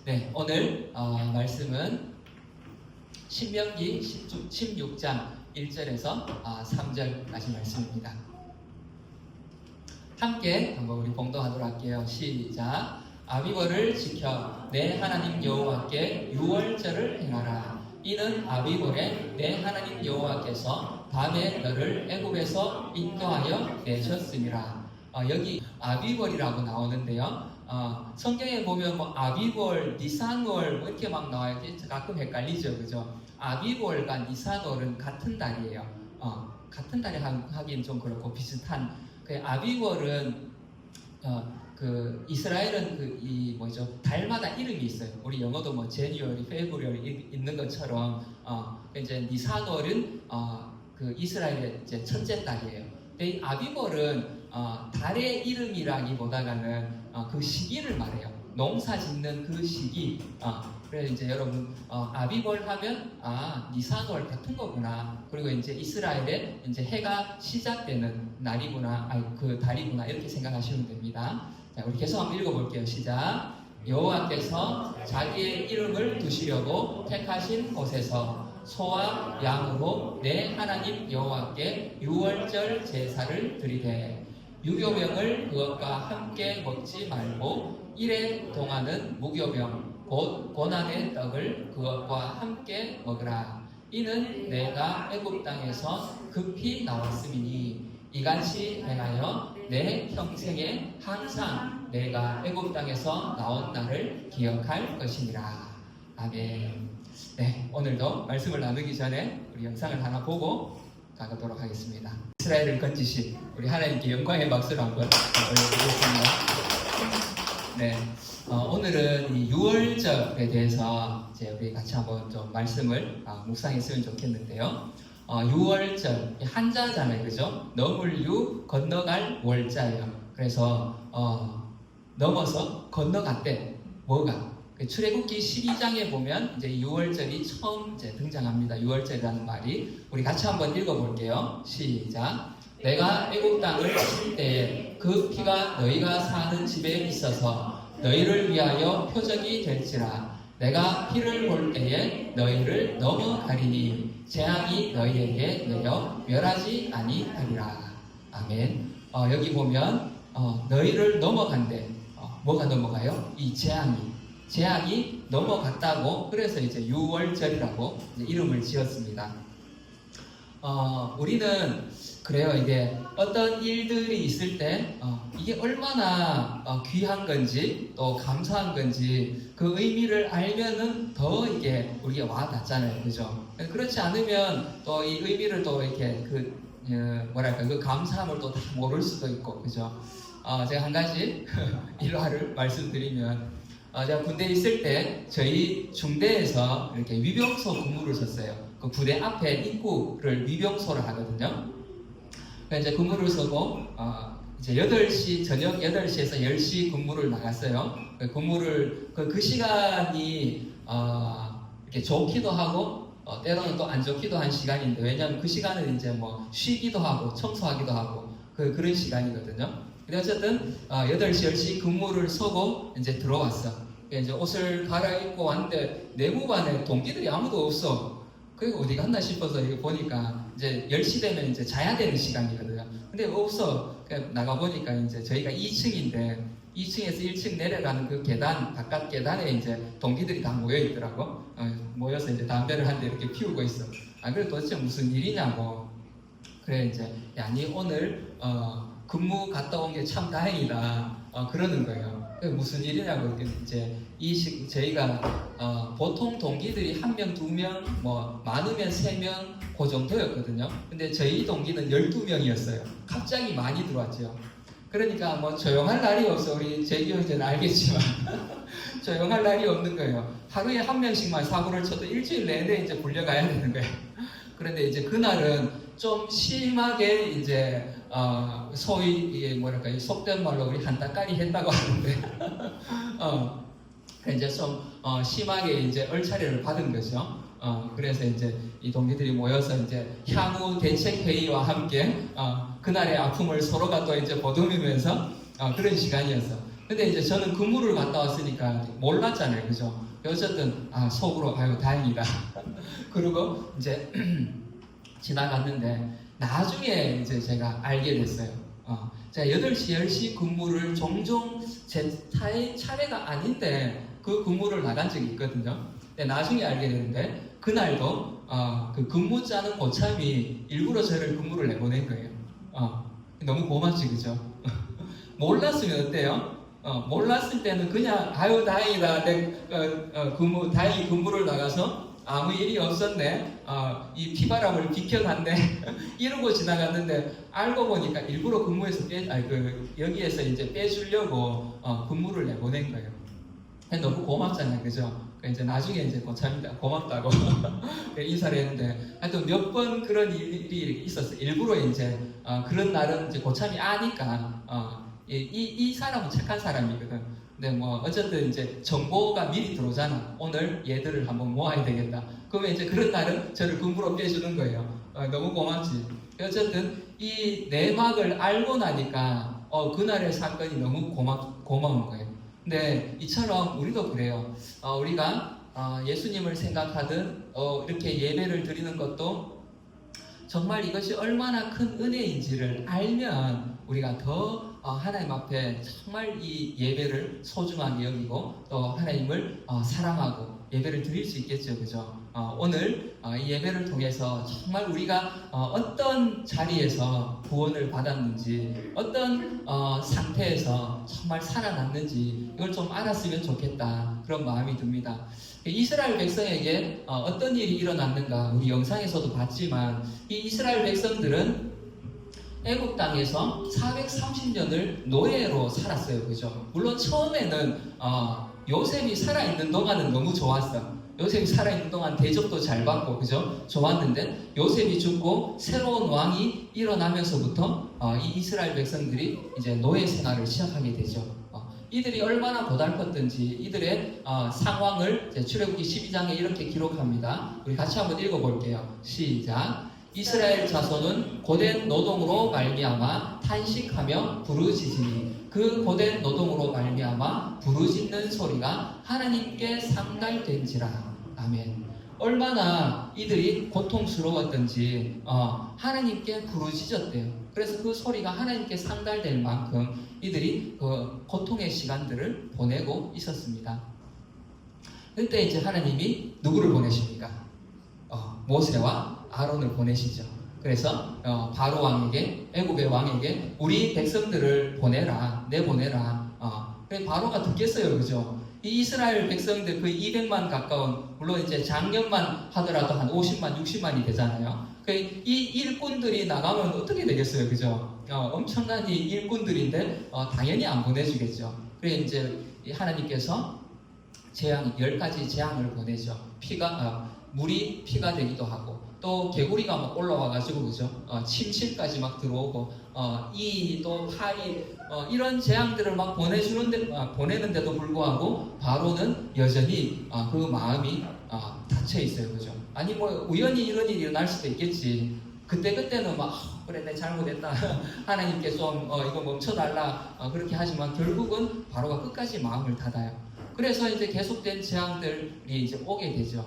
네, 오늘 말씀은 신명기 16장 1절에서 3절까지 말씀입니다. 함께 한번 우리 봉독하도록 할게요. 시작. 아비벌을 지켜 내 하나님 여호와께 유월절을 행하라. 이는 아비벌에 내 하나님 여호와께서 밤에 너를 애굽에서 인도하여 내셨음이라. 여기 아비벌이라고 나오는데요. 성경에 보면 뭐 아비벌, 니산월 뭐 이렇게 막 나와요. 가끔 헷갈리죠, 그죠? 아비벌과 니산월은 같은 달이에요. 같은 달에 하긴 좀 그렇고 비슷한. 그 아비벌은 그 이스라엘은 이 뭐죠? 달마다 이름이 있어요. 우리 영어도 뭐 제니얼이, 페브리얼이 있는 것처럼 이제 니산월은 그 이스라엘의 이제 첫째 달이에요. 근데 이 아비벌은 달의 이름이라기보다는 그 시기를 말해요. 농사 짓는 그 시기. 그래서 이제 여러분 아비벌 하면 니산월 같은 거구나. 그리고 이제 이스라엘의 이제 해가 시작되는 날이구나. 그 달이구나. 이렇게 생각하시면 됩니다. 자, 우리 계속 한번 읽어볼게요. 시작. 여호와께서 자기의 이름을 두시려고 택하신 곳에서 소와 양으로 내 하나님 여호와께 유월절 제사를 드리되 유교병을 그것과 함께 먹지 말고 이래 동안은 무교병 곧 고난의 떡을 그것과 함께 먹으라. 이는 내가 애굽 땅에서 급히 나왔음이니 이같이 행하여 내 평생에 항상 내가 애굽 땅에서 나온 날을 기억할 것이니라. 아멘. 네, 오늘도 말씀을 나누기 전에 우리 영상을 하나 보고 가도록 하겠습니다. 이스라엘을 건지신 우리 하나님께 영광의 박수를 한번 올려드리겠습니다. 네, 오늘은 이 유월절에 대해서 이제 우리 같이 한번 좀 말씀을 묵상했으면 좋겠는데요. 유월절 한자잖아요, 그죠? 넘을 유, 건너갈 월자예요. 그래서 넘어서 건너갔대. 뭐가? 출애굽기 12장에 보면 이제 유월절이 처음 이제 등장합니다. 유월절이라는 말이. 우리 같이 한번 읽어볼게요. 시작. 내가 애굽 땅을 칠 때에 그 피가 너희가 사는 집에 있어서 너희를 위하여 표적이 될지라. 내가 피를 볼 때에 너희를 넘어가리니 재앙이 너희에게 내려 멸하지 아니하리라. 아멘. 여기 보면 너희를 넘어간대. 뭐가 넘어가요? 이 재앙이 넘어갔다고. 그래서 이제 유월절이라고 이제 이름을 지었습니다. 우리는 그래요. 이게 어떤 일들이 있을 때 이게 얼마나 귀한 건지 또 감사한 건지 그 의미를 알면은 더 이게 우리가 와닿잖아요, 그죠? 그렇지 않으면 또 이 의미를 또 이렇게 그 감사함을 또 다 모를 수도 있고, 그죠? 제가 한 가지 일화를 말씀드리면, 제가 군대에 있을 때 저희 중대에서 이렇게 위병소 근무를 섰어요. 그 부대 앞에 입구를 위병소를 하거든요. 그래서 이제 근무를 서고 이제 8시 저녁 8시에서 10시 근무를 나갔어요. 그 시간이 이렇게 좋기도 하고 때로는 또 안 좋기도 한 시간인데, 왜냐하면 그 시간은 이제 뭐 쉬기도 하고 청소하기도 하고 그런 시간이거든요. 근데 어쨌든 8시 10시 근무를 서고 이제 들어왔어. 이제 옷을 갈아입고 왔는데 내무반에 동기들이 아무도 없어. 그리고 어디 갔나 싶어서 이거 보니까 이제 10시 되면 이제 자야 되는 시간이거든요. 근데 없어. 나가 보니까 이제 저희가 2층인데 2층에서 1층 내려가는 그 계단, 바깥 계단에 이제 동기들이 다 모여 있더라고. 모여서 이제 담배를 한 대 이렇게 피우고 있어. 그래 도대체 무슨 일이냐고. 그래 이제 니 오늘 근무 갔다 온 게 참 다행이다. 그러는 거예요. 무슨 일이냐고. 이제 저희가 보통 동기들이 1명, 2명, 뭐 많으면 3명 그 정도였거든요. 근데 저희 동기는 12명이었어요. 갑자기 많이 들어왔죠. 그러니까 뭐 조용할 날이 없어. 우리 재규 형제는 알겠지만 조용할 날이 없는 거예요. 하루에 1명씩만 사고를 쳐도 일주일 내내 이제 불려가야 되는 거예요. 그런데 이제 그날은 좀 심하게 이제 소위 속된 말로 우리 한따까리 했다고 하는데 이제 좀 심하게 이제 얼차례를 받은 거죠. 그래서 이제 이 동기들이 모여서 이제 향후 대책 회의와 함께 그날의 아픔을 서로가 또 이제 보듬으면서 그런 시간이었어. 근데 이제 저는 근무를 갔다 왔으니까 몰랐잖아요. 그죠? 어쨌든, 속으로, 아유, 다행이다. 그리고 이제 지나갔는데, 나중에 이제 제가 알게 됐어요. 제가 8시, 10시 근무를 종종 제 차례가 아닌데, 그 근무를 나간 적이 있거든요. 근데 나중에 알게 되는데, 그날도, 그 근무 짜는 고참이 일부러 저를 근무를 내보낸 거예요. 너무 고맙지, 그죠? 몰랐으면 어때요? 몰랐을 때는 그냥 아유 다행이다 다행히 근무를 나가서 아무 일이 없었네 이 피바람을 비켜갔네 이러고 지나갔는데 알고 보니까 일부러 근무에서 여기에서 이제 빼주려고 근무를 내보낸 거예요. 너무 고맙잖아요, 그죠? 이제 나중에 이제 고맙다고 인사를 했는데 하여튼 몇 번 그런 일이 있었어요. 일부러 이제 그런 날은 이제 고참이 아니까 이 사람은 착한 사람이거든. 근데 뭐 어쨌든 이제 정보가 미리 들어오잖아. 오늘 얘들을 한번 모아야 되겠다. 그러면 이제 그런 날은 저를 근무로 빼주는 거예요. 너무 고맙지. 어쨌든 이 내막을 알고 나니까 그날의 사건이 너무 고마운 거예요. 근데 이처럼 우리도 그래요. 우리가 예수님을 생각하든 이렇게 예배를 드리는 것도 정말 이것이 얼마나 큰 은혜인지를 알면 우리가 더 하나님 앞에 정말 이 예배를 소중하게 여기고 또 하나님을 사랑하고 예배를 드릴 수 있겠죠, 그죠? 오늘 이 예배를 통해서 정말 우리가 어떤 자리에서 구원을 받았는지 어떤 상태에서 정말 살아났는지 이걸 좀 알았으면 좋겠다 그런 마음이 듭니다. 이스라엘 백성에게 어떤 일이 일어났는가 우리 영상에서도 봤지만 이 이스라엘 백성들은 애국 땅에서 430년을 노예로 살았어요. 그죠? 물론 처음에는 요셉이 살아있는 동안은 너무 좋았어. 요셉이 살아있는 동안 대접도 잘 받고, 그죠? 좋았는데, 요셉이 죽고 새로운 왕이 일어나면서부터 이 이스라엘 백성들이 이제 노예 생활을 시작하게 되죠. 이들이 얼마나 고달팠던지 이들의 상황을 출애굽기 12장에 이렇게 기록합니다. 우리 같이 한번 읽어볼게요. 시작. 이스라엘 자손은 고된 노동으로 말미암아 탄식하며 부르짖으니 그 고된 노동으로 말미암아 부르짖는 소리가 하나님께 상달된지라. 아멘. 얼마나 이들이 고통스러웠던지 하나님께 부르짖었대요. 그래서 그 소리가 하나님께 상달될 만큼 이들이 그 고통의 시간들을 보내고 있었습니다. 그때 이제 하나님이 누구를 보내십니까? 모세와 아론을 보내시죠. 그래서 바로 왕에게, 애굽의 왕에게 우리 백성들을 보내라, 내보내라. 그래 바로가 듣겠어요, 그죠? 이 이스라엘 백성들 그 200만 가까운, 물론 이제 작년만 하더라도 한 50만, 60만이 되잖아요. 이 일꾼들이 나가면 어떻게 되겠어요, 그죠? 엄청난 이 일꾼들인데 당연히 안 보내주겠죠. 그래 이제 하나님께서 10가지 재앙을 보내죠. 물이 피가 되기도 하고, 또 개구리가 막 올라와가지고, 그죠? 침실까지 막 들어오고, 이도 파리, 이런 재앙들을 막 보내는데도 불구하고, 바로는 여전히 그 마음이 닫혀 있어요, 그죠? 아니, 뭐, 우연히 이런 일이 일어날 수도 있겠지. 그때는 막, 그래, 내 잘못했다. 하나님께 좀, 이거 멈춰달라. 그렇게 하지만 결국은 바로가 끝까지 마음을 닫아요. 그래서 이제 계속된 재앙들이 이제 오게 되죠.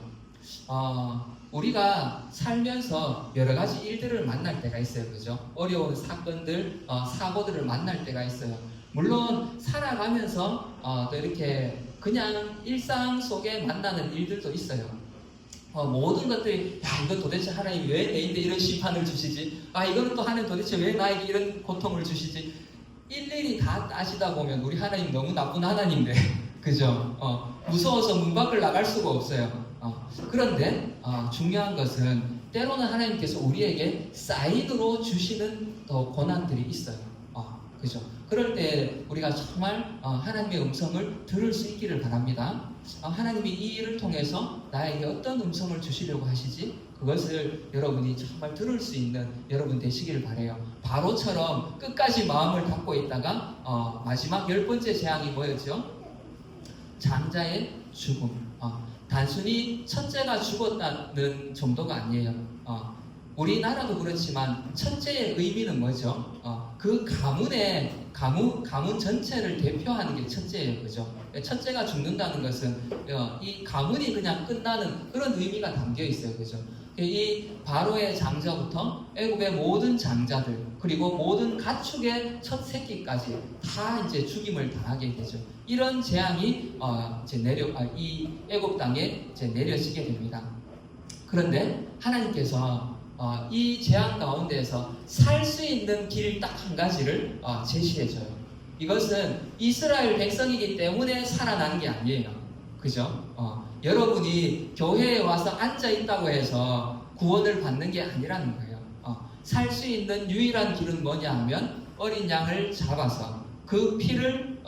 우리가 살면서 여러 가지 일들을 만날 때가 있어요, 그죠? 어려운 사건들, 사고들을 만날 때가 있어요. 물론 살아가면서 또 이렇게 그냥 일상 속에 만나는 일들도 있어요. 모든 것들이 이거 도대체 하나님이 왜 내인데 이런 심판을 주시지? 이거는 또 하나님 도대체 왜 나에게 이런 고통을 주시지? 일일이 다 따지다 보면 우리 하나님 너무 나쁜 하나님인데 그죠? 무서워서 문 밖을 나갈 수가 없어요. 그런데 중요한 것은 때로는 하나님께서 우리에게 사인으로 주시는 더 고난들이 있어요. 그죠? 그럴 때 우리가 정말 하나님의 음성을 들을 수 있기를 바랍니다. 하나님이 이 일을 통해서 나에게 어떤 음성을 주시려고 하시지? 그것을 여러분이 정말 들을 수 있는 여러분 되시기를 바라요. 바로처럼 끝까지 마음을 닫고 있다가 마지막 10번째 재앙이 뭐였죠? 장자의 죽음. 단순히 첫째가 죽었다는 정도가 아니에요. 우리나라도 그렇지만 첫째의 의미는 뭐죠? 그 가문의 가문 전체를 대표하는 게 첫째예요. 그죠? 첫째가 죽는다는 것은 이 가문이 그냥 끝나는 그런 의미가 담겨 있어요. 그죠? 이 바로의 장자부터 애굽의 모든 장자들 그리고 모든 가축의 첫 새끼까지 다 이제 죽임을 당하게 되죠. 이런 재앙이 이제 이 애굽 땅에 이제 내려지게 됩니다. 그런데 하나님께서 이 재앙 가운데에서 살 수 있는 길 딱 한 가지를 제시해줘요. 이것은 이스라엘 백성이기 때문에 살아나는 게 아니에요. 그죠? 여러분이 교회에 와서 앉아 있다고 해서 구원을 받는 게 아니라는 거예요. 살 수 있는 유일한 길은 뭐냐 하면 어린 양을 잡아서 그 피를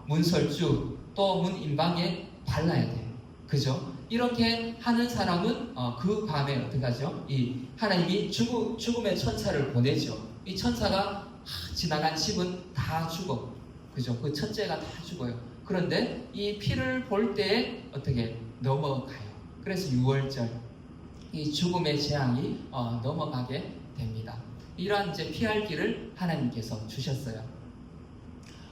문설주 또 문인방에 발라야 돼요. 그죠? 이렇게 하는 사람은 그 밤에 어떻게 하죠? 이 하나님이 죽음의 천사를 보내죠. 이 천사가 지나간 집은 다 죽어. 그죠? 그 첫째가 다 죽어요. 그런데 이 피를 볼 때에 어떻게 넘어가요. 그래서 6월절 이 죽음의 재앙이 넘어가게 됩니다. 이러한 이제 피할 길을 하나님께서 주셨어요.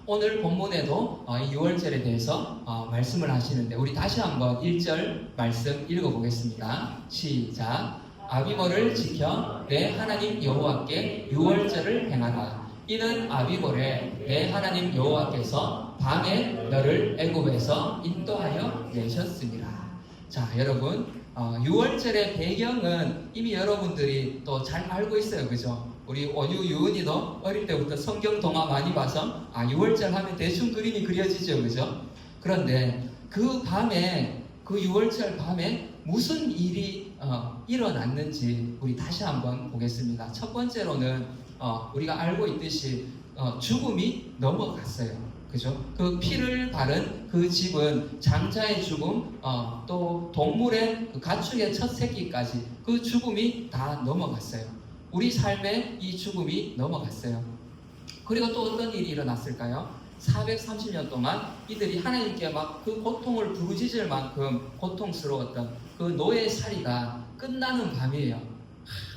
오늘 본문에도 6월절에 대해서 말씀을 하시는데 우리 다시 한번 1절 말씀 읽어보겠습니다. 시작. 아비벌을 지켜 내 하나님 여호와께 6월절을 행하라. 이는 아비벌에 내 하나님 여호와께서 밤에 너를 애굽에서 인도하여 내셨습니다. 자, 여러분 6월절의 배경은 이미 여러분들이 또 잘 알고 있어요. 그죠? 우리 원유 유은이도 어릴 때부터 성경 동화 많이 봐서 6월절 하면 대충 그림이 그려지죠. 그죠? 그런데 그 밤에 그 6월절 밤에 무슨 일이 일어났는지 우리 다시 한번 보겠습니다. 첫 번째로는 우리가 알고 있듯이 죽음이 넘어갔어요. 그죠? 그 피를 바른 그 집은 장자의 죽음, 또 동물의 그 가축의 첫 새끼까지 그 죽음이 다 넘어갔어요. 우리 삶에 이 죽음이 넘어갔어요. 그리고 또 어떤 일이 일어났을까요? 430년 동안 이들이 하나님께 막 그 고통을 부르짖을 만큼 고통스러웠던 그 노예살이가 끝나는 밤이에요.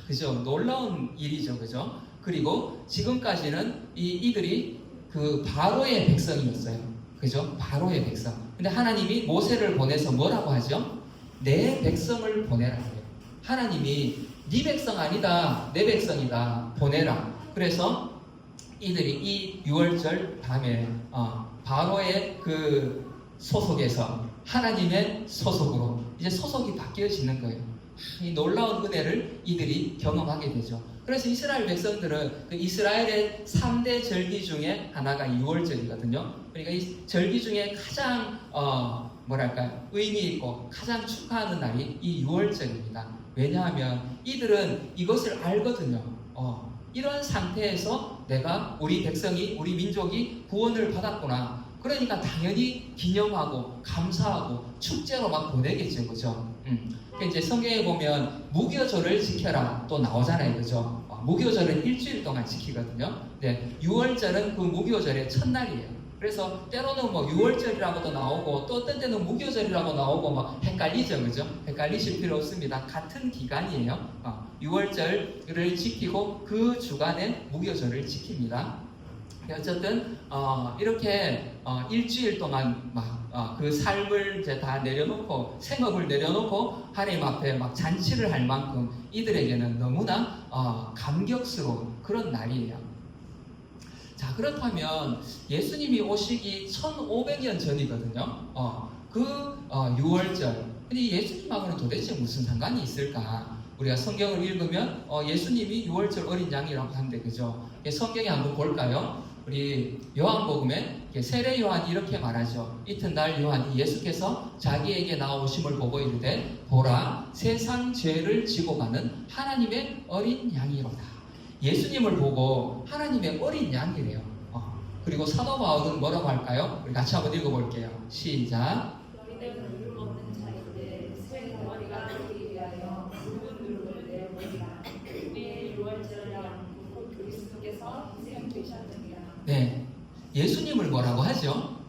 그죠? 놀라운 일이죠. 그죠? 그리고 지금까지는 이들이 그 바로의 백성이었어요. 그죠? 바로의 백성. 근데 하나님이 모세를 보내서 뭐라고 하죠? 내 백성을 보내라 해요. 하나님이 네 백성 아니다, 내 백성이다, 보내라. 그래서 이들이 이 6월절 밤에 바로의 그 소속에서 하나님의 소속으로 이제 소속이 바뀌어지는 거예요. 이 놀라운 은혜를 이들이 경험하게 되죠. 그래서 이스라엘 백성들은 그 이스라엘의 3대 절기 중에 하나가 6월절이거든요. 그러니까 이 절기 중에 가장 의미 있고 가장 축하하는 날이 이 6월절입니다. 왜냐하면 이들은 이것을 알거든요. 이런 상태에서 내가 우리 백성이 우리 민족이 구원을 받았구나. 그러니까 당연히 기념하고 감사하고 축제로 막 보내겠죠. 그죠? 이제 성경에 보면 무교절을 지켜라 또 나오잖아요. 그죠? 무교절은 일주일 동안 지키거든요. 네, 6월절은 그 무교절의 첫날이에요. 그래서 때로는 6월절이라고도 나오고 또 어떤 때는 무교절이라고 나오고 막 헷갈리죠. 그죠? 헷갈리실 필요 없습니다. 같은 기간이에요. 6월절을 지키고 그 주간에 무교절을 지킵니다. 어쨌든 이렇게 일주일 동안 막 그 삶을 이제 다 내려놓고 생업을 내려놓고 하나님 앞에 막 잔치를 할 만큼 이들에게는 너무나 감격스러운 그런 날이에요. 자, 그렇다면 예수님이 오시기 1500년 전이거든요. 6월절. 근데 예수님하고는 도대체 무슨 상관이 있을까? 우리가 성경을 읽으면 예수님이 6월절 어린 양이라고 하는데 그죠? 성경에 한번 볼까요? 우리 요한복음에 세례 요한이 이렇게 말하죠. 이튿날 요한이 예수께서 자기에게 나오심을 보고 이르되 보라 세상 죄를 지고 가는 하나님의 어린 양이로다. 예수님을 보고 하나님의 어린 양이래요. 그리고 사도 바울은 뭐라고 할까요? 우리 같이 한번 읽어볼게요. 시작. 너희는 누름 없는 자인데 새 덩어리가 되기 위하여 굵은 누름을 내어버리라. 우리의 6월절 양 곧 그리스도께서 희생되셨느니라. 네, 예수님을 뭐라고 하죠?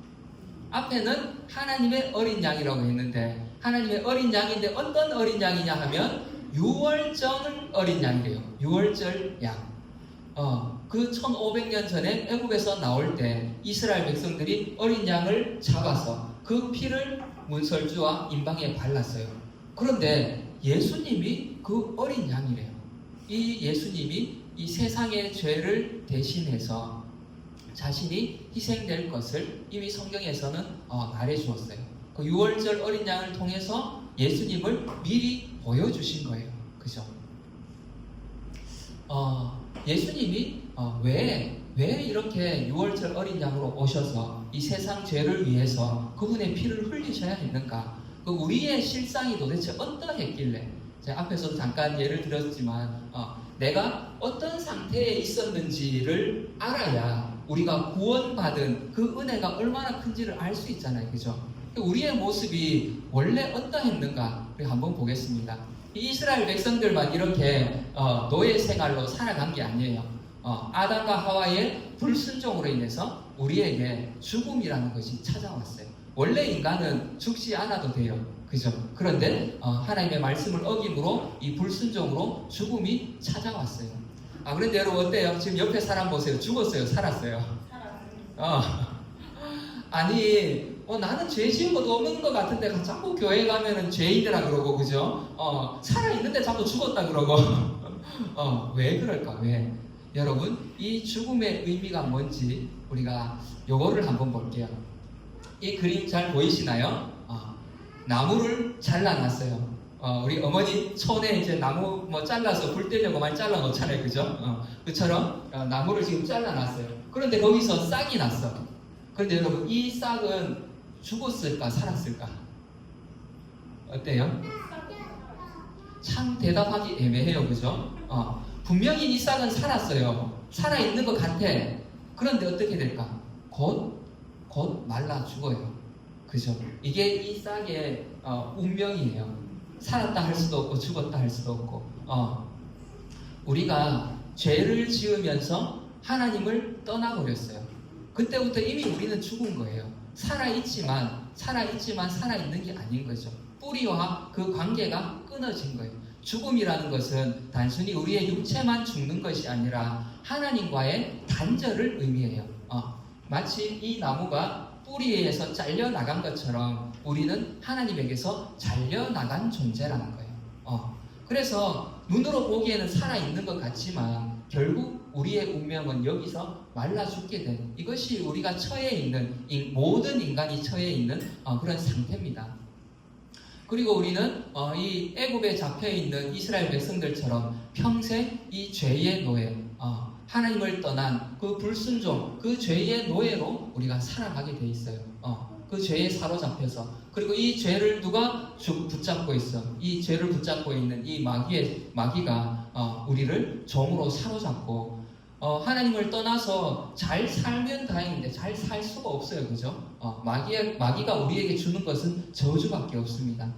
앞에는 하나님의 어린 양이라고 했는데 하나님의 어린 양인데 어떤 어린 양이냐 하면 6월절 어린 양이래요. 6월절 양. 그 1500년 전에 애굽에서 나올 때 이스라엘 백성들이 어린 양을 잡아서 그 피를 문설주와 임방에 발랐어요. 그런데 예수님이 그 어린 양이래요. 이 예수님이 이 세상의 죄를 대신해서 자신이 희생될 것을 이미 성경에서는 말해주었어요. 그 6월절 어린 양을 통해서 예수님을 미리 보여주신 거예요. 그죠? 예수님이 왜 이렇게 6월절 어린 양으로 오셔서 이 세상 죄를 위해서 그분의 피를 흘리셔야 했는가? 그 우리의 실상이 도대체 어떠했길래? 제가 앞에서도 잠깐 예를 들었지만 내가 어떤 상태에 있었는지를 알아야 우리가 구원받은 그 은혜가 얼마나 큰지를 알 수 있잖아요. 그죠? 우리의 모습이 원래 어떠했는가? 우리 한번 보겠습니다. 이스라엘 백성들만 이렇게 노예 생활로 살아간 게 아니에요. 아담과 하와의 불순종으로 인해서 우리에게 죽음이라는 것이 찾아왔어요. 원래 인간은 죽지 않아도 돼요. 그죠? 그런데 하나님의 말씀을 어김으로 이 불순종으로 죽음이 찾아왔어요. 그런데 여러분 어때요? 지금 옆에 사람 보세요. 죽었어요? 살았어요? 아니 나는 죄 지은 것도 없는 것 같은데 자꾸 교회 가면은 죄인이라 그러고, 그죠? 살아있는데 자꾸 죽었다 그러고 왜 그럴까? 왜? 여러분, 이 죽음의 의미가 뭔지 우리가 요거를 한번 볼게요. 이 그림 잘 보이시나요? 나무를 잘라놨어요. 우리 어머니 촌에 이제 나무 잘라서 불 때려고 많이 잘라 놓잖아요. 그죠? 그처럼 나무를 지금 잘라놨어요. 그런데 거기서 싹이 났어. 그런데 여러분, 이 싹은 죽었을까 살았을까? 어때요? 참 대답하기 애매해요. 그죠? 분명히 이 싹은 살았어요. 살아있는 것 같아. 그런데 어떻게 될까? 곧 말라 죽어요. 그죠? 이게 이 싹의 운명이에요. 살았다 할 수도 없고 죽었다 할 수도 없고. 우리가 죄를 지으면서 하나님을 떠나버렸어요. 그때부터 이미 우리는 죽은 거예요. 살아있지만 살아있는 게 아닌 거죠. 뿌리와 그 관계가 끊어진 거예요. 죽음이라는 것은 단순히 우리의 육체만 죽는 것이 아니라 하나님과의 단절을 의미해요. 마치 이 나무가 뿌리에서 잘려나간 것처럼 우리는 하나님에게서 잘려나간 존재라는 거예요. 그래서 눈으로 보기에는 살아있는 것 같지만 결국 우리의 운명은 여기서 말라 죽게 된, 이것이 우리가 처해 있는, 모든 인간이 처해 있는 그런 상태입니다. 그리고 우리는 이 애굽에 잡혀있는 이스라엘 백성들처럼 평생 이 죄의 노예, 하나님을 떠난 그 불순종, 그 죄의 노예로 우리가 살아가게 돼 있어요. 그 죄에 사로잡혀서. 그리고 이 죄를 누가 붙잡고 있어? 이 죄를 붙잡고 있는 이 마귀가 우리를 종으로 사로잡고 하나님을 떠나서 잘 살면 다행인데 잘 살 수가 없어요. 그죠? 마귀가 우리에게 주는 것은 저주밖에 없습니다.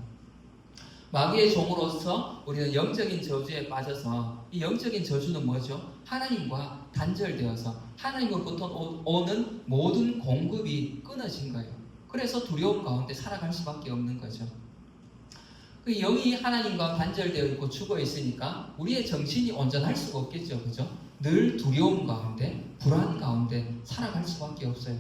마귀의 종으로서 우리는 영적인 저주에 빠져서, 이 영적인 저주는 뭐죠? 하나님과 단절되어서 하나님으로부터 오는 모든 공급이 끊어진 거예요. 그래서 두려움 가운데 살아갈 수밖에 없는 거죠. 그 영이 하나님과 단절되어 있고 죽어 있으니까 우리의 정신이 온전할 수가 없겠죠. 그죠? 늘 두려움 가운데, 불안 가운데 살아갈 수밖에 없어요.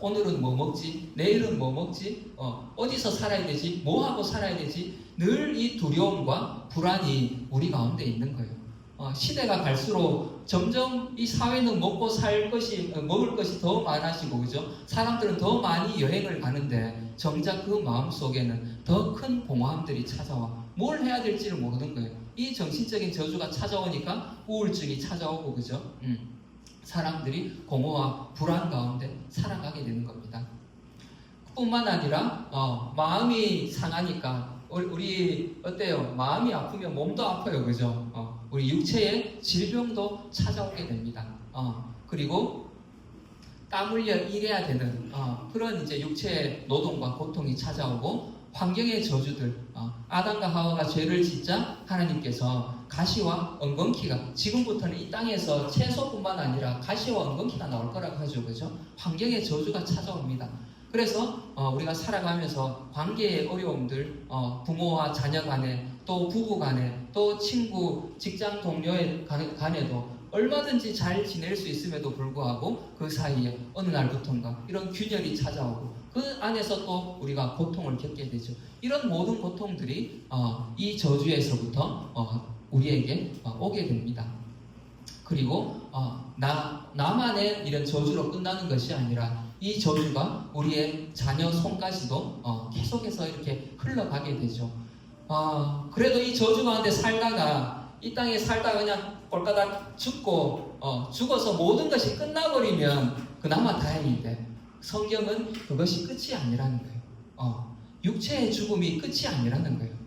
오늘은 뭐 먹지? 내일은 뭐 먹지? 어디서 살아야 되지? 뭐 하고 살아야 되지? 늘 이 두려움과 불안이 우리 가운데 있는 거예요. 시대가 갈수록 점점 이 사회는 먹을 것이 더 많아지고, 그죠? 사람들은 더 많이 여행을 가는데 정작 그 마음 속에는 더 큰 공허함들이 찾아와 뭘 해야 될지를 모르는 거예요. 이 정신적인 저주가 찾아오니까 우울증이 찾아오고, 그죠? 사람들이 공허와 불안 가운데 살아가게 되는 겁니다. 뿐만 아니라 마음이 상하니까 우리 어때요? 마음이 아프면 몸도 아파요. 그죠? 우리 육체의 질병도 찾아오게 됩니다. 그리고 땀 흘려 일해야 되는 그런 이제 육체의 노동과 고통이 찾아오고, 환경의 저주들, 아담과 하와가 죄를 짓자 하나님께서 가시와 엉겅퀴가, 지금부터는 이 땅에서 채소뿐만 아니라 가시와 엉겅퀴가 나올 거라고 하죠. 그죠? 환경의 저주가 찾아옵니다. 그래서 우리가 살아가면서 관계의 어려움들, 부모와 자녀 간에, 또 부부 간에, 또 친구, 직장 동료 간에도 얼마든지 잘 지낼 수 있음에도 불구하고 그 사이에 어느 날부턴가 이런 균열이 찾아오고 그 안에서 또 우리가 고통을 겪게 되죠. 이런 모든 고통들이 이 저주에서부터 우리에게 오게 됩니다. 그리고 나만의 이런 저주로 끝나는 것이 아니라 이 저주가 우리의 자녀 손까지도 계속해서 이렇게 흘러가게 되죠. 그래도 이 저주 가운데 살다가 이 땅에 살다가 그냥 꼴까닥 죽고 죽어서 모든 것이 끝나버리면 그나마 다행인데 성경은 그것이 끝이 아니라는 거예요. 육체의 죽음이 끝이 아니라는 거예요.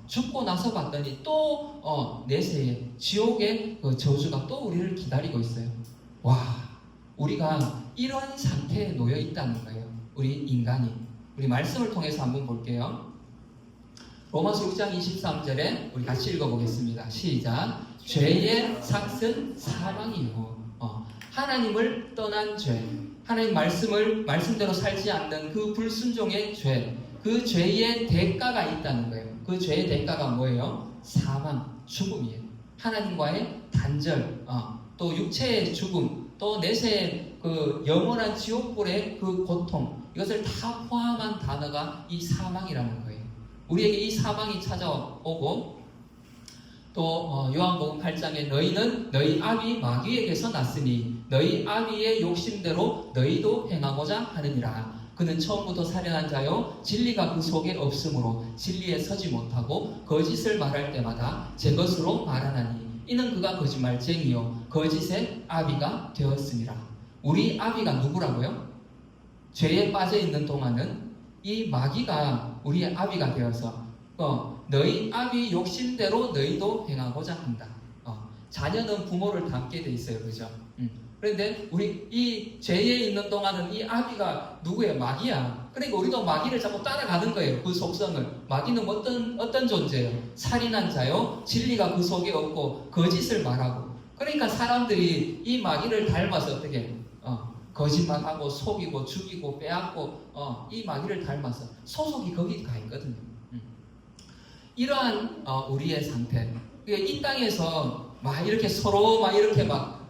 죽고 나서 봤더니 또 내세에 지옥의 그 저주가 또 우리를 기다리고 있어요. 와, 우리가 이런 상태에 놓여 있다는 거예요. 우리 인간이. 우리 말씀을 통해서 한번 볼게요. 로마서 6장 23절에 우리 같이 읽어보겠습니다. 시작. 죄의 삭은 사망이요. 하나님을 떠난 죄, 하나님 말씀대로 살지 않는 그 불순종의 죄, 그 죄의 대가가 있다는 거예요. 그 죄의 대가가 뭐예요? 사망, 죽음이에요. 하나님과의 단절, 또 육체의 죽음, 또 내세의 그 영원한 지옥불의 그 고통, 이것을 다 포함한 단어가 이 사망이라는 거예요. 우리에게 이 사망이 찾아오고 또 요한복음 8장에 너희는 너희 아비 마귀에게서 났으니 너희 아비의 욕심대로 너희도 행하고자 하느니라. 그는 처음부터 살인한 자요 진리가 그 속에 없으므로 진리에 서지 못하고 거짓을 말할 때마다 제 것으로 말하나니 이는 그가 거짓말쟁이요 거짓의 아비가 되었습니다. 우리 아비가 누구라고요? 죄에 빠져 있는 동안은 이 마귀가 우리의 아비가 되어서 너희 아비 욕심대로 너희도 행하고자 한다. 자녀는 부모를 닮게 돼 있어요, 그죠? 그런데 우리 이 죄에 있는 동안은 이 아비가 누구예요? 마귀야. 그러니까 우리도 마귀를 자꾸 따라가는 거예요. 그 속성을. 마귀는 어떤 존재예요? 살인한 자요. 진리가 그 속에 없고 거짓을 말하고. 그러니까 사람들이 이 마귀를 닮아서 어떻게 거짓말하고 속이고 죽이고 빼앗고 이 마귀를 닮아서 소속이 거기 가 있거든요. 이러한 우리의 상태. 이 땅에서 막 이렇게 서로 막 이렇게 막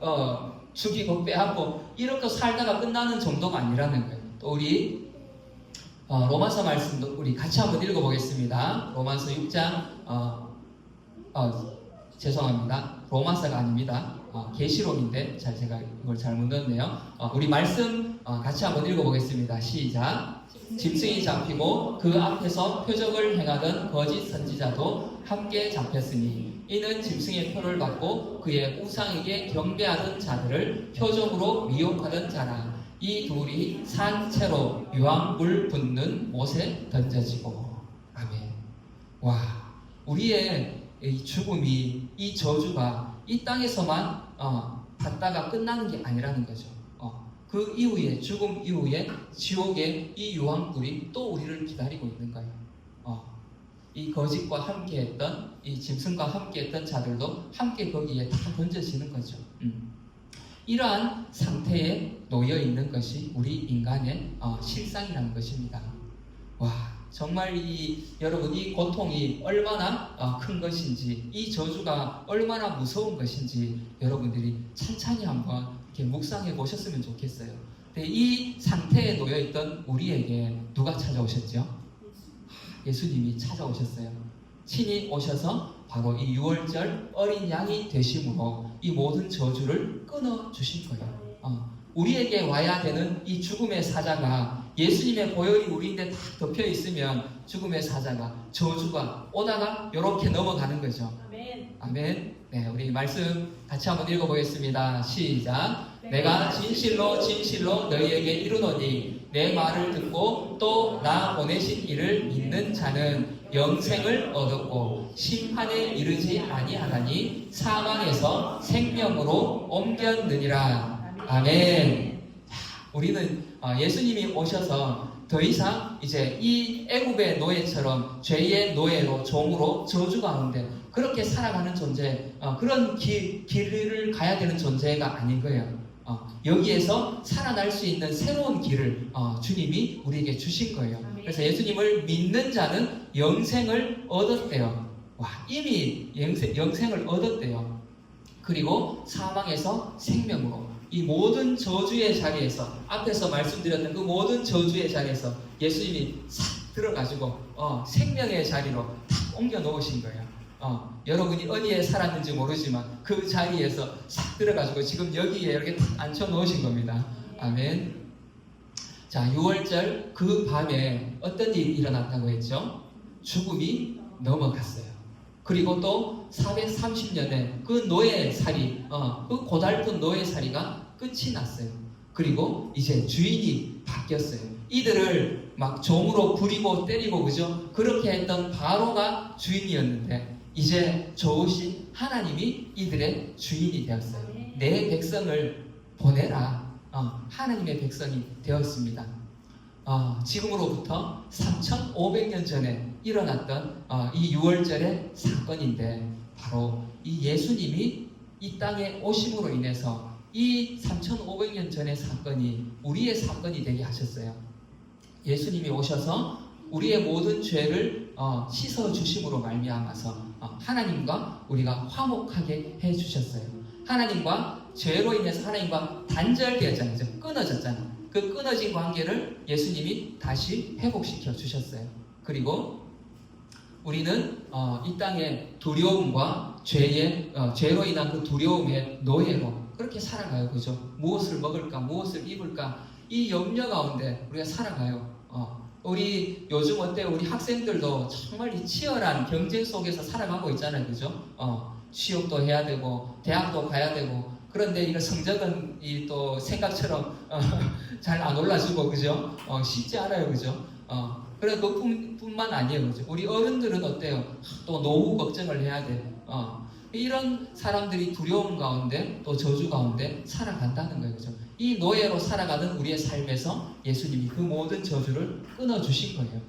죽이고 빼앗고 이렇게 살다가 끝나는 정도가 아니라는 거예요. 또 우리 로마서 말씀도 우리 같이 한번 읽어보겠습니다. 로마서 6장 죄송합니다. 로마서가 아닙니다. 계시록인데 제가 이걸 잘못 넣었네요. 우리 말씀 같이 한번 읽어보겠습니다. 시작. 짐승이 잡히고 그 앞에서 표적을 행하던 거짓 선지자도 함께 잡혔으니 이는 짐승의 표를 받고 그의 우상에게 경배하던 자들을 표적으로 미혹하던 자라. 이 둘이 산채로 유황불 붙는 못에 던져지고. 아멘. 와, 우리의 이 죽음이, 이 저주가 이 땅에서만 받다가 끝나는 게 아니라는 거죠. 그 이후에, 죽음 이후에 지옥의 이 유황불이 또 우리를 기다리고 있는 거예요. 이 거짓과 함께했던, 이 짐승과 함께했던 자들도 함께 거기에 다 던져지는 거죠. 이러한 상태에 놓여 있는 것이 우리 인간의 실상이라는 것입니다. 와, 정말 여러분 이 고통이 얼마나 큰 것인지, 이 저주가 얼마나 무서운 것인지 여러분들이 찬찬히 한번 이렇게 묵상해 보셨으면 좋겠어요. 근데 이 상태에 놓여 있던 우리에게 누가 찾아오셨죠? 예수님이 찾아오셨어요. 친히 오셔서 바로 이 6월절 어린 양이 되심으로 이 모든 저주를 끊어 주신 거예요. 우리에게 와야 되는 이 죽음의 사자가 예수님의 보혈이 우리인데 다 덮여 있으면 죽음의 사자가, 저주가 오다가 이렇게 넘어가는 거죠. 아멘. 아멘. 네, 우리 말씀 같이 한번 읽어보겠습니다. 시작. 내가 진실로 진실로 너희에게 이르노니 내 말을 듣고 또 나 보내신 이를 믿는 자는 영생을 얻었고 심판에 이르지 아니하나니 사망에서 생명으로 옮겼느니라. 아멘. 우리는 예수님이 오셔서 더 이상 이제 이 애굽의 노예처럼 죄의 노예로 종으로 저주 가운데 그렇게 살아가는 존재, 그런 길을 가야 되는 존재가 아닌 거예요. 여기에서 살아날 수 있는 새로운 길을 주님이 우리에게 주신 거예요. 그래서 예수님을 믿는 자는 영생을 얻었대요. 와, 이미 영생을 얻었대요. 그리고 사망에서 생명으로, 이 모든 저주의 자리에서, 앞에서 말씀드렸던 그 모든 저주의 자리에서 예수님이 싹 들어가지고 생명의 자리로 탁 옮겨 놓으신 거예요. 여러분이 어디에 살았는지 모르지만 그 자리에서 싹 들어가지고 지금 여기에 이렇게 탁 앉혀 놓으신 겁니다. 아멘. 자, 6월절 그 밤에 어떤 일이 일어났다고 했죠? 죽음이 넘어갔어요. 그리고 또 430년의 그 노예살이, 그 고달픈 노예살이가 끝이 났어요. 그리고 이제 주인이 바뀌었어요. 이들을 막 종으로 부리고 때리고, 그죠? 그렇게 했던 바로가 주인이었는데 이제 좋으신 하나님이 이들의 주인이 되었어요. 내 백성을 보내라. 하나님의 백성이 되었습니다. 지금으로부터 3,500년 전에 일어났던 이 6월절의 사건인데, 바로 이 예수님이 이 땅에 오심으로 인해서 이 3,500년 전의 사건이 우리의 사건이 되게 하셨어요. 예수님이 오셔서 우리의 모든 죄를 씻어 주심으로 말미암아서 하나님과 우리가 화목하게 해 주셨어요. 하나님과 죄로 인해서 하나님과 단절되었잖아요. 끊어졌잖아요. 그 끊어진 관계를 예수님이 다시 회복시켜 주셨어요. 그리고 우리는 이 땅의 두려움과 죄로 인한 그 두려움의 노예로 그렇게 살아가요. 그죠? 무엇을 먹을까, 무엇을 입을까, 이 염려 가운데 우리가 살아가요. 우리 요즘 어때요? 우리 학생들도 정말 이 치열한 경쟁 속에서 살아가고 있잖아요. 그죠? 취업도 해야 되고 대학도 가야 되고, 그런데 이런 성적은 또 생각처럼 잘 안 올라주고, 그죠? 쉽지 않아요. 그죠? 그래 그뿐만 아니에요. 그죠? 우리 어른들은 어때요? 또 노후 걱정을 해야 돼. 이런 사람들이 두려움 가운데 또 저주 가운데 살아간다는 거예요. 그죠? 이 노예로 살아가는 우리의 삶에서 예수님이 그 모든 저주를 끊어주신 거예요.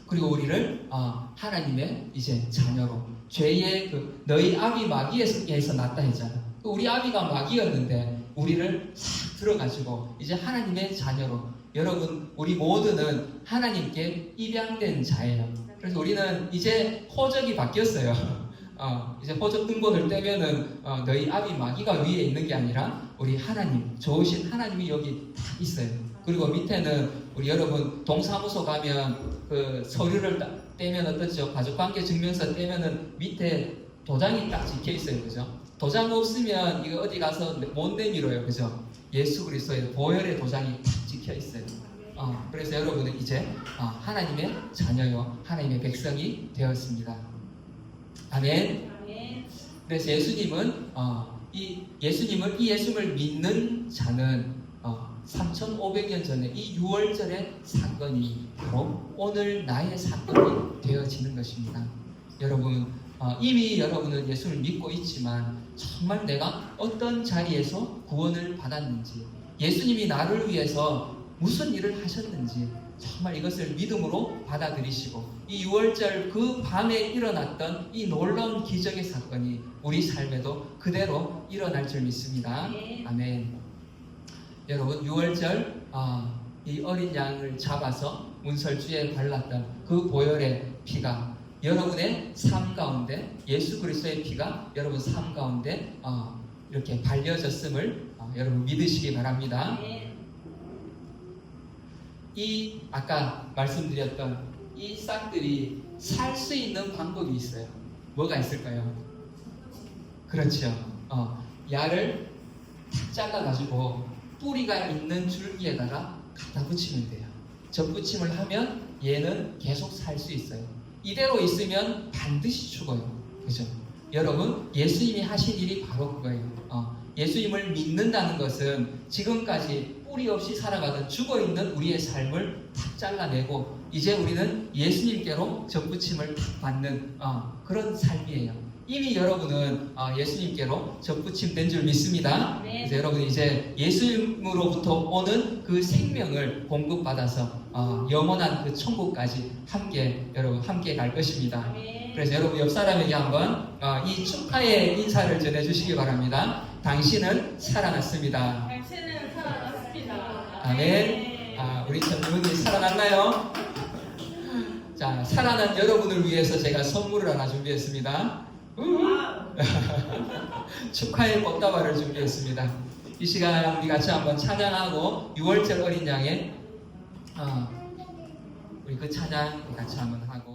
그리고 우리를 하나님의 이제 자녀로, 죄의 너희 아비 마귀에서 났다 했잖아. 우리 아비가 마귀였는데 우리를 싹 들어가지고 이제 하나님의 자녀로, 여러분 우리 모두는 하나님께 입양된 자예요. 그래서 우리는 이제 호적이 바뀌었어요. 이제 호적 등본을 떼면은 너희 아비 마귀가 위에 있는 게 아니라 우리 하나님, 좋으신 하나님이 여기 다 있어요. 그리고 밑에는 우리 여러분 동사무소 가면 그 서류를 떼면 어떻죠? 가족관계 증명서 떼면은 밑에 도장이 딱 찍혀 있어요. 그죠? 도장 없으면 이거 어디 가서 못 내밀어요. 그죠? 예수 그리스도의 보혈의 도장이 딱 찍혀 있어요. 그래서 여러분은 이제 하나님의 자녀요, 하나님의 백성이 되었습니다. 아멘. 그래서 예수님은 이 예수님을 믿는 자는 3,500년 전에 이 6월절의 사건이 바로 오늘 나의 사건이 되어지는 것입니다. 여러분 이미 여러분은 예수를 믿고 있지만 정말 내가 어떤 자리에서 구원을 받았는지, 예수님이 나를 위해서 무슨 일을 하셨는지 정말 이것을 믿음으로 받아들이시고, 이 6월절 그 밤에 일어났던 이 놀라운 기적의 사건이 우리 삶에도 그대로 일어날 줄 믿습니다. 아멘. 여러분 6월절 이 어린 양을 잡아서 문설주에 발랐던 그 보혈의 피가 여러분의 삶 가운데, 예수 그리스도의 피가 여러분 삶 가운데 이렇게 발려졌음을 여러분 믿으시기 바랍니다. 이 아까 말씀드렸던 이 싹들이 살 수 있는 방법이 있어요. 뭐가 있을까요? 그렇죠. 야를 탁 잘라가지고 뿌리가 있는 줄기에다가 갖다 붙이면 돼요. 접붙임을 하면 얘는 계속 살 수 있어요. 이대로 있으면 반드시 죽어요. 그죠? 여러분 예수님이 하신 일이 바로 그거예요. 예수님을 믿는다는 것은 지금까지 뿌리 없이 살아가던 죽어있는 우리의 삶을 탁 잘라내고 이제 우리는 예수님께로 접붙임을 탁 받는 그런 삶이에요. 이미 여러분은 예수님께로 접붙임 된 줄 믿습니다. 그래서 여러분 이제 예수님으로부터 오는 그 생명을 공급받아서 영원한 그 천국까지 여러분 함께 갈 것입니다. 그래서 여러분 옆 사람에게 한번 이 축하의 인사를 전해주시기 바랍니다. 당신은 살아났습니다. 당신은 살아났습니다. 아멘. 우리 전문이 살아났나요? 자, 살아난 여러분을 위해서 제가 선물을 하나 준비했습니다. 축하의 꽃다발을 준비했습니다. 이 시간 우리 같이 한번 찬양하고 6월절 어린 양의 우리 그 찬양 같이 한번 하고